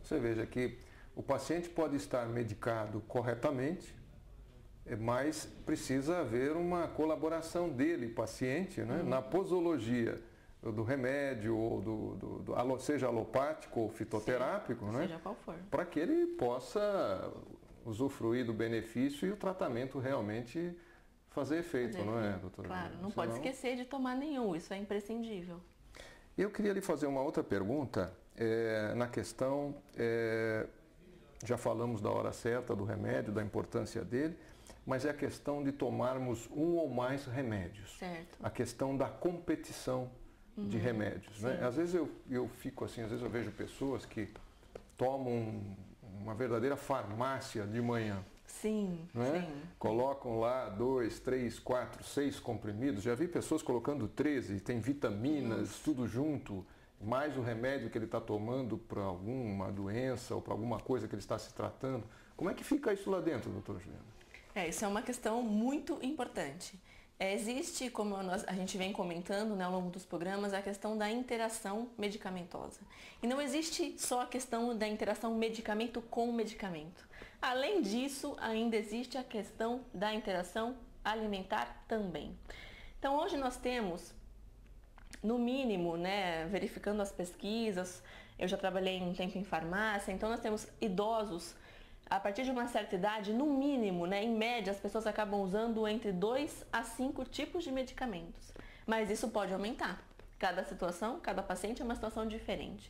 Você veja que o paciente pode estar medicado corretamente, mas precisa haver uma colaboração dele, paciente, né, na posologia do remédio, ou seja alopático ou fitoterápico, sim, né, seja qual for, para que ele possa usufruir do benefício e o tratamento realmente fazer efeito, não é, doutora? Claro, não pode esquecer de tomar nenhum, isso é imprescindível. Eu queria lhe fazer uma outra pergunta, na questão, já falamos da hora certa do remédio, da importância dele, mas é a questão de tomarmos um ou mais remédios. Certo. A questão da competição de remédios, né? Às vezes eu fico assim, às vezes eu vejo pessoas que tomam uma verdadeira farmácia de manhã. Sim, né? sim. Colocam lá 2, 3, 4, 6 comprimidos. Já vi pessoas colocando 13, tem vitaminas, tudo junto, mais o remédio que ele está tomando para alguma doença ou para alguma coisa que ele está se tratando. Como é que fica isso lá dentro, doutora Juliana? Isso é uma questão muito importante. Existe, como a gente vem comentando, né, ao longo dos programas, a questão da interação medicamentosa. E não existe só a questão da interação medicamento com medicamento. Além disso, ainda existe a questão da interação alimentar também. Então, hoje nós temos, no mínimo, né, verificando as pesquisas, eu já trabalhei um tempo em farmácia, então nós temos idosos. A partir de uma certa idade, no mínimo, né, em média, as pessoas acabam usando entre 2 a 5 tipos de medicamentos. Mas isso pode aumentar. Cada situação, cada paciente é uma situação diferente.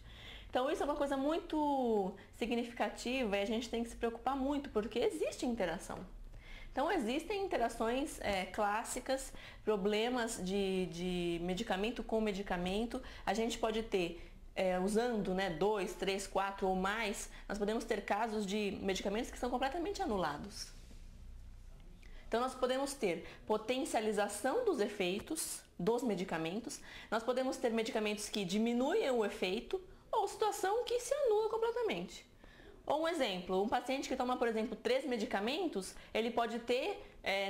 Então isso é uma coisa muito significativa e a gente tem que se preocupar muito, porque existe interação. Então existem interações clássicas, problemas de medicamento com medicamento. A gente pode ter usando 2, 3, 4 ou mais, nós podemos ter casos de medicamentos que são completamente anulados. Então nós podemos ter potencialização dos efeitos dos medicamentos, nós podemos ter medicamentos que diminuem o efeito ou situação que se anula completamente. Ou um exemplo, um paciente que toma, por exemplo, 3 medicamentos, ele pode ter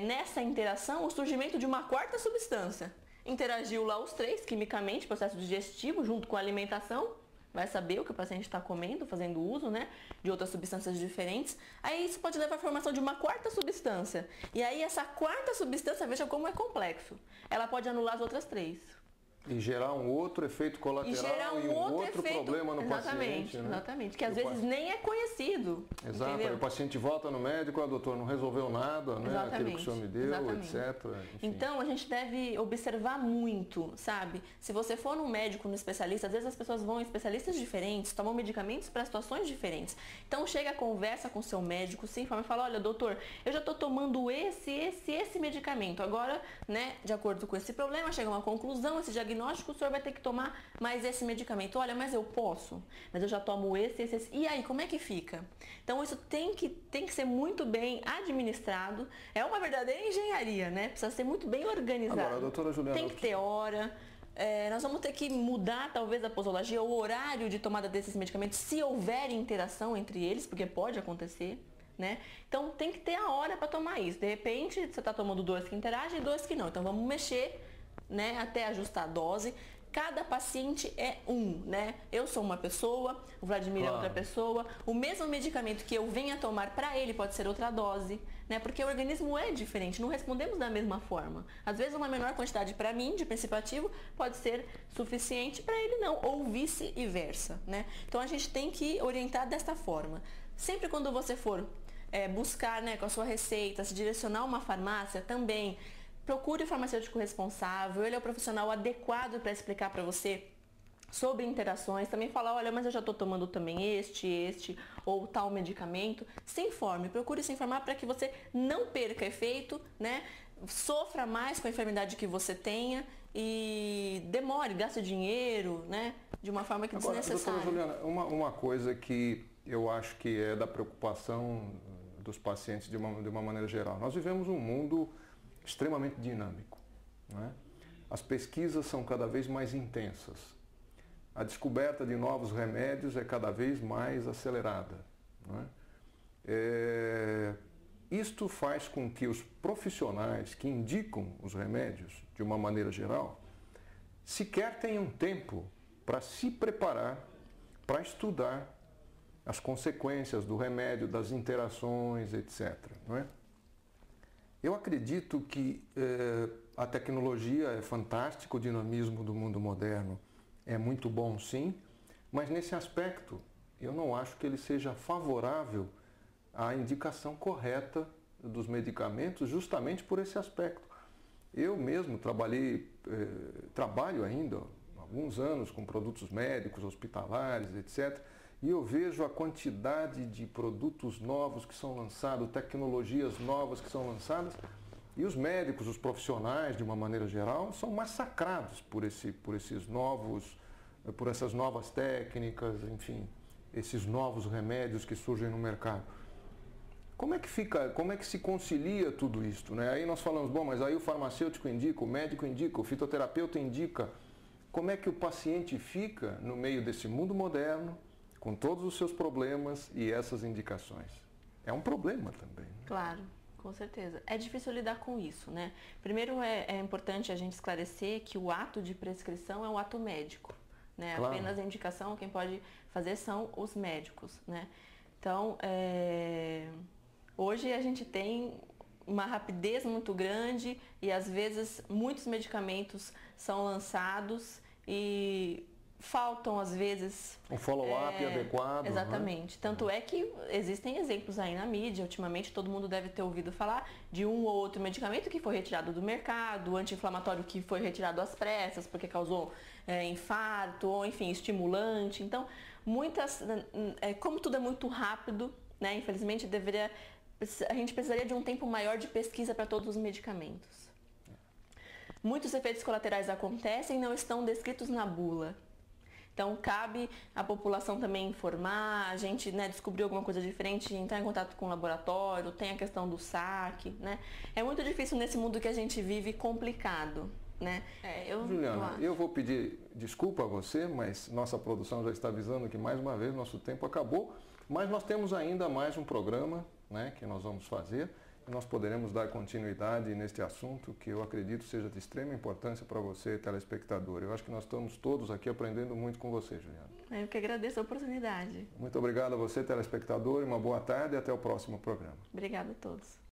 nessa interação o surgimento de uma quarta substância. Interagiu lá os 3, quimicamente, processo digestivo, junto com a alimentação, vai saber o que o paciente está comendo, fazendo uso, né, de outras substâncias diferentes. Aí isso pode levar à formação de uma quarta substância. E aí essa quarta substância, veja como é complexo, ela pode anular as outras 3. E gerar um outro efeito colateral e um outro problema no paciente. Né? Exatamente, que às vezes nem é conhecido. Exato, entendeu? Aí o paciente volta no médico, doutor, não resolveu nada, né? Aquilo que o senhor me deu, etc. Enfim. Então a gente deve observar muito, sabe? Se você for num médico, num especialista, às vezes as pessoas vão em especialistas diferentes, tomam medicamentos para situações diferentes. Então chega, conversa com o seu médico, se informa e fala, olha doutor, eu já estou tomando esse medicamento. Agora, né, de acordo com esse problema, chega a uma conclusão, esse diagnóstico, o senhor vai ter que tomar mais esse medicamento. Olha, mas eu posso, mas eu já tomo esse. E aí, como é que fica? Então isso tem que ser muito bem administrado. É uma verdadeira engenharia, né? Precisa ser muito bem organizado. Agora, doutora Juliana, tem que ter hora. Nós vamos ter que mudar talvez a posologia, o horário de tomada desses medicamentos, se houver interação entre eles, porque pode acontecer. Né? Então tem que ter a hora para tomar isso. De repente você está tomando 2 que interagem e 2 que não. Então vamos mexer, né, até ajustar a dose. Cada paciente é um, né? Eu sou uma pessoa, o Vladimir é outra pessoa. O mesmo medicamento que eu venha tomar para ele pode ser outra dose, né? Porque o organismo é diferente, não respondemos da mesma forma. Às vezes uma menor quantidade para mim de princípio ativo pode ser suficiente para ele não, ou vice-versa, né? Então a gente tem que orientar desta forma. Sempre quando você for buscar, né, com a sua receita, se direcionar a uma farmácia também, procure o farmacêutico responsável, ele é o profissional adequado para explicar para você sobre interações, também falar, olha, mas eu já estou tomando também este ou tal medicamento. Se informe, procure se informar para que você não perca efeito, né? Sofra mais com a enfermidade que você tenha e demore, gaste dinheiro, né? De uma forma que desnecessária. Doutora Juliana, uma coisa que eu acho que é da preocupação dos pacientes de uma maneira geral. Nós vivemos um mundo extremamente dinâmico, né? As pesquisas são cada vez mais intensas. A descoberta de novos remédios é cada vez mais acelerada, né? Isto faz com que os profissionais que indicam os remédios, de uma maneira geral, sequer tenham tempo para se preparar, para estudar as consequências do remédio, das interações, etc. Não é? Eu acredito que a tecnologia é fantástica, o dinamismo do mundo moderno é muito bom, sim, mas nesse aspecto eu não acho que ele seja favorável à indicação correta dos medicamentos, justamente por esse aspecto. Eu mesmo trabalho ainda há alguns anos com produtos médicos, hospitalares, etc., e eu vejo a quantidade de produtos novos que são lançados, tecnologias novas que são lançadas, e os médicos, os profissionais, de uma maneira geral, são massacrados por essas novas técnicas, enfim, esses novos remédios que surgem no mercado. Como é que se concilia tudo isso, né? Aí nós falamos, bom, mas aí o farmacêutico indica, o médico indica, o fitoterapeuta indica. Como é que o paciente fica no meio desse mundo moderno, com todos os seus problemas e essas indicações? É um problema também. Né? Claro, com certeza. É difícil lidar com isso, né? Primeiro é importante a gente esclarecer que o ato de prescrição é um ato médico, né? Claro. Apenas a indicação, quem pode fazer são os médicos, né? Então, hoje a gente tem uma rapidez muito grande e às vezes muitos medicamentos são lançados e faltam às vezes um follow-up adequado. Exatamente. Né? Tanto é que existem exemplos aí na mídia, ultimamente todo mundo deve ter ouvido falar de um ou outro medicamento que foi retirado do mercado, anti-inflamatório que foi retirado às pressas porque causou infarto ou enfim, estimulante. Então, como tudo é muito rápido, né? Infelizmente a gente precisaria de um tempo maior de pesquisa para todos os medicamentos. Muitos efeitos colaterais acontecem e não estão descritos na bula. Então, cabe à população também informar, a gente descobrir alguma coisa diferente, entrar em contato com o laboratório, tem a questão do saque, né? É muito difícil nesse mundo que a gente vive complicado, né? Juliana, eu vou pedir desculpa a você, mas nossa produção já está avisando que mais uma vez nosso tempo acabou, mas nós temos ainda mais um programa, né, que nós vamos fazer. Nós poderemos dar continuidade neste assunto que eu acredito seja de extrema importância para você, telespectador. Eu acho que nós estamos todos aqui aprendendo muito com você, Juliana. Eu que agradeço a oportunidade. Muito obrigado a você, telespectador, e uma boa tarde e até o próximo programa. Obrigada a todos.